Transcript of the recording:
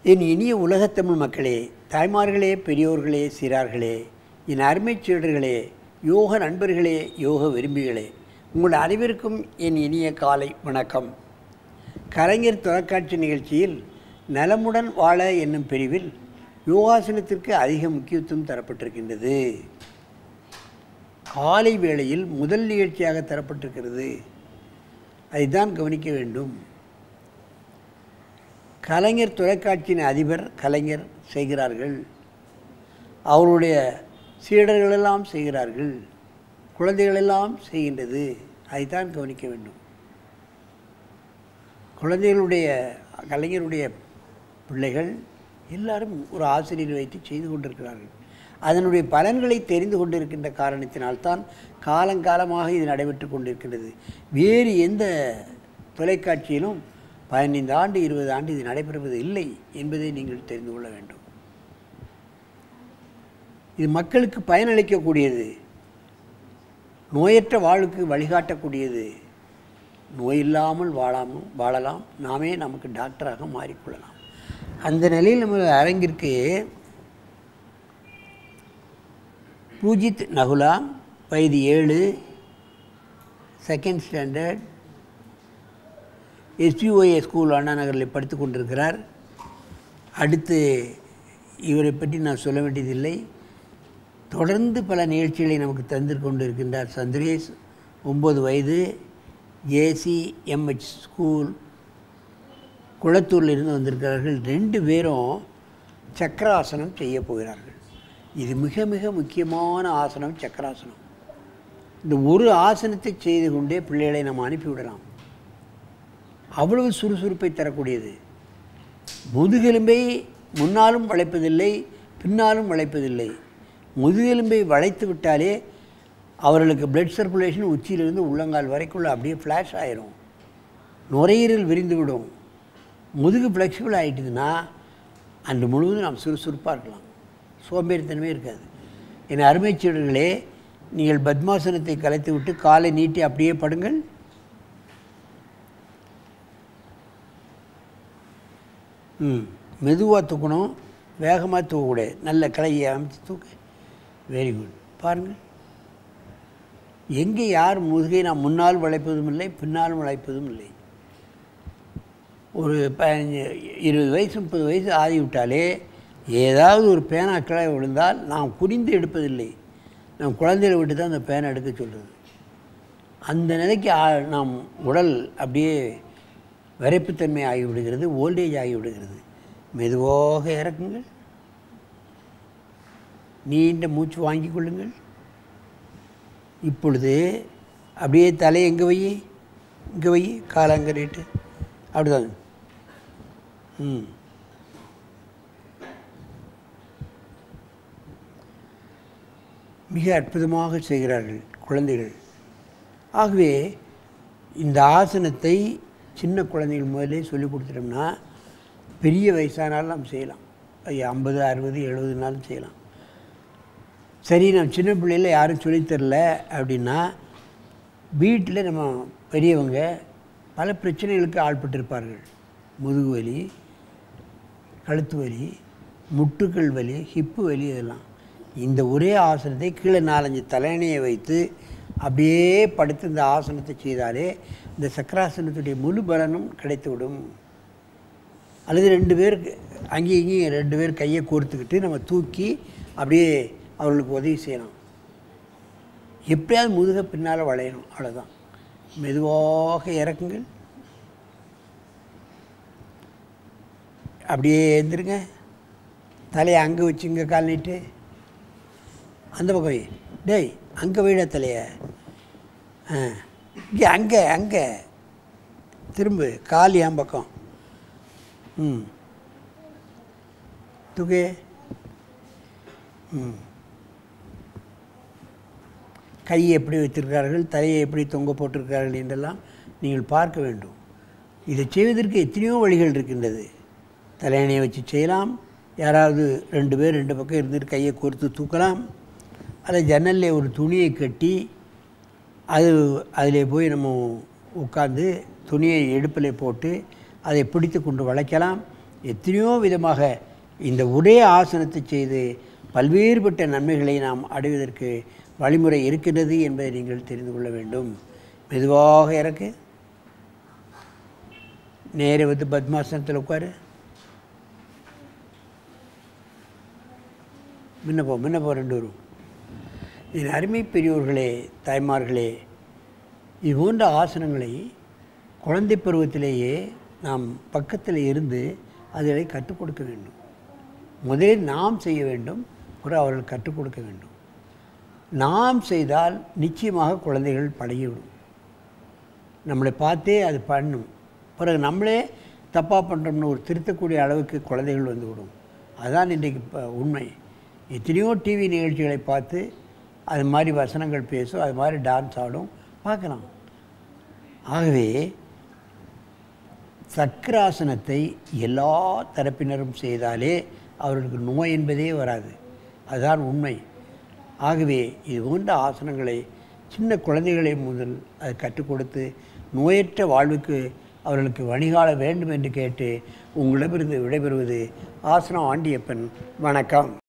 என் இனிய உலகத்தமிழ் மக்களே, தாய்மார்களே, பெரியோர்களே, சிறார்களே, என் அருமைச் சீடர்களே, யோக நண்பர்களே, யோக விரும்பிகளே, உங்கள் அனைவருக்கும் என் இனிய காலை வணக்கம். கலைஞர் தொலைக்காட்சி நிகழ்ச்சியில் நலமுடன் வாழ என்னும் பிரிவில் யோகாசனத்திற்கு அதிக முக்கியத்துவம் தரப்பட்டிருக்கின்றது. காலை வேளையில் முதல் நிகழ்ச்சியாக தரப்பட்டிருக்கிறது. அதைத்தான் கவனிக்க வேண்டும். கலைஞர் தொலைக்காட்சியின் அதிபர் கலைஞர் செய்கிறார்கள், அவருடைய சீடர்களெல்லாம் செய்கிறார்கள், குழந்தைகளெல்லாம் செய்கின்றது. அதைத்தான் கவனிக்க வேண்டும். குழந்தைகளுடைய கலைஞருடைய பிள்ளைகள் எல்லாரும் ஒரு ஆசிரியர் வைத்து செய்து கொண்டிருக்கிறார்கள். அதனுடைய பலன்களை தெரிந்து கொண்டிருக்கின்ற காரணத்தினால்தான் காலங்காலமாக இது நடைபெற்று கொண்டிருக்கின்றது. வேறு எந்த தொலைக்காட்சியிலும் 15 ஆண்டு 20 ஆண்டு இது நடைபெறுவது இல்லை என்பதை நீங்கள் தெரிந்து கொள்ள வேண்டும். இது மக்களுக்கு பயனளிக்கக்கூடியது, நோயற்ற வாழ்வுக்கு வழிகாட்டக்கூடியது. நோயில்லாமல் வாழலாம், நாமே நமக்கு டாக்டராக மாறிக்கொள்ளலாம். அந்த நிலையில் நம்ம அரங்கிற்கு பூஜித் நகுலா, வயது 7, செகண்ட் ஸ்டாண்டர்ட், SUOA ஸ்கூல் அண்ணா நகரில் படித்து கொண்டிருக்கிறார். அடுத்து இவரை பற்றி நான் சொல்ல வேண்டியதில்லை. தொடர்ந்து பல நிகழ்ச்சிகளை நமக்கு தந்து கொண்டிருக்கின்றார் சந்திரேஷ், 9 வயது, ACMH ஸ்கூல் குளத்தூரில் இருந்து வந்திருக்கிறார்கள். 2 பேரும் சக்கராசனம் செய்ய போகிறார்கள். இது மிக மிக முக்கியமான ஆசனம் சக்கராசனம். இந்த ஒரு ஆசனத்தை செய்து கொண்டே பிள்ளைகளை நம்ம அனுப்பிவிடலாம். அவ்வளவு சுறுசுறுப்பை தரக்கூடியது. முதுகெலும்பை முன்னாலும் வளைப்பதில்லை, பின்னாலும் வளைப்பதில்லை. முதுகெலும்பை வளைத்து விட்டாலே அவர்களுக்கு பிளட் சர்க்குலேஷன் உச்சியிலிருந்து உள்ளங்கால் வரைக்குள்ள அப்படியே ஃப்ளாஷ் ஆயிரும், நுரையீரல் விரிந்துவிடும். முதுகு ஃப்ளெக்சிபிள் ஆகிட்டுதுன்னா அன்று முழுவதும் நாம் சுறுசுறுப்பாக இருக்கலாம், சோம்பேறித்தனமே இருக்காது. என் அருமைச் சீடர்களே, நீங்கள் பத்மாசனத்தை கலைத்து விட்டு காலை நீட்டி அப்படியே படுங்கள். மெதுவாக தூக்கணும், வேகமாக தூக்கக்கூடாது. நல்ல கலையை அமைச்சு தூக்கு. Very good. பாருங்கள், எங்கே யார் முதுகை நாம் முன்னால் வளைப்பதும் இல்லை, பின்னாலும் வளைப்பதும் இல்லை. ஒரு 15, 20 வயசு 30 வயசு ஆகிவிட்டாலே ஏதாவது ஒரு பேனா கிளை விழுந்தால் நாம் குறிந்து எடுப்பதில்லை, நாம் குழந்தைகளை விட்டு தான் அந்த பேனை எடுக்க சொல்கிறது. அந்த நிலைக்கு நாம் உடல் அப்படியே விரைப்புத்தன்மை ஆகிவிடுகிறது, ஓல்டேஜ் ஆகிவிடுகிறது. மெதுவாக இறக்குங்கள், நீண்ட மூச்சு வாங்கி கொள்ளுங்கள். இப்பொழுது அப்படியே தலையை எங்கே வை, இங்கே வை, காலங்க ரேட்டு அப்படிதான். மிக அற்புதமாக செய்கிறார்கள் குழந்தைகள். ஆகவே இந்த ஆசனத்தை சின்ன குழந்தைகள் முதலே சொல்லிக் கொடுத்துட்டோம்னா பெரிய வயசானாலும் நாம் செய்யலாம். 50, 60, 70 செய்யலாம். சரி, நம்ம சின்ன பிள்ளையில் யாரும் சொல்லித்தரல அப்படின்னா வீட்டில் நம்ம பெரியவங்க பல பிரச்சனைகளுக்கு ஆள்பட்டிருப்பார்கள். முதுகு வலி, கழுத்து வலி, முட்டுக்கள் வலி, ஹிப்பு வலி, இதெல்லாம். இந்த ஒரே ஆசனத்தை கீழே 4-5 தலையணையை வைத்து அப்படியே படுத்து இந்த ஆசனத்தை செய்தாலே இந்த சக்கராசனத்துடைய முழு பலனும் கிடைத்துவிடும். அல்லது 2 பேர் அங்கேயும் இங்கேயும் 2 பேர் கையை கோர்த்துக்கிட்டு நம்ம தூக்கி அப்படியே அவர்களுக்கு உதவி செய்யலாம். எப்படியாவது முதுக பின்னால் வளையணும், அவ்வளோதான். மெதுவாக இறக்குங்கள், அப்படியே எழுந்திருங்க. தலையை அங்கே வச்சு இங்கே கால் நீட்டு, அந்த பக்கம் வை. டேய், அங்கே வைட தலையை, இங்கே அங்கே அங்கே திரும்ப கால் என் பக்கம். தூக்கு. கையை எப்படி வைத்திருக்கிறார்கள், தலையை எப்படி தொங்க போட்டிருக்கிறார்கள் என்றெல்லாம் நீங்கள் பார்க்க வேண்டும். இதை செய்வதற்கு எத்தனையோ வழிகள் இருக்கின்றது. தலையணையை வச்சு செய்யலாம், யாராவது 2 பேர் 2 பக்கம் இருந்துட்டு கையை கோர்த்து தூக்கலாம். அதை ஜன்னலில் ஒரு துணியை கட்டி அதில் போய் நம்ம உட்காந்து துணியை இடுப்பில் போட்டு அதை பிடித்து கொண்டு வளைக்கலாம். எத்தனையோ விதமாக இந்த ஒரே ஆசனத்தை செய்து பல்வேறுபட்ட நன்மைகளை நாம் அடைவதற்கு வழிமுறை இருக்கின்றது என்பதை நீங்கள் தெரிந்து கொள்ள வேண்டும். மெதுவாக இறக்கு. நேரே வந்து பத்மாசனத்தில் உட்காரு. முன்ன போ 2 வரும். என் அருமை பெரியோர்களே, தாய்மார்களே, இது போன்ற ஆசனங்களை குழந்தை பருவத்திலேயே நாம் பக்கத்தில் இருந்து அதை கற்றுக் கொடுக்க வேண்டும். முதலில் நாம் செய்ய வேண்டும், பிறகு அவர்கள் கற்றுக் கொடுக்க வேண்டும். நாம் செய்தால் நிச்சயமாக குழந்தைகள் பழகிவிடும். நம்மளை பார்த்தே அது பண்ணும். பிறகு நம்மளே தப்பாக பண்ணுறோம்னு ஒரு திருத்தக்கூடிய அளவுக்கு குழந்தைகள் வந்துவிடும். அதுதான் இன்றைக்கு உண்மை. எத்தனையோ டிவி நிகழ்ச்சிகளை பார்த்து அது மாதிரி வசனங்கள் பேசும், அது மாதிரி டான்ஸ் ஆடும் பார்க்கலாம். ஆகவே சக்கராசனத்தை எல்லா தரப்பினரும் செய்தாலே அவர்களுக்கு நோய் என்பதே வராது. அதுதான் உண்மை. ஆகவே இது போன்ற ஆசனங்களை சின்ன குழந்தைகளை முதல் அதை கற்றுக் கொடுத்து நோயற்ற வாழ்வுக்கு அவர்களுக்கு வழிகால வேண்டும் என்று கேட்டு உங்களிடமிருந்து விடைபெறுவது ஆசனம் ஆண்டியப்பன். வணக்கம்.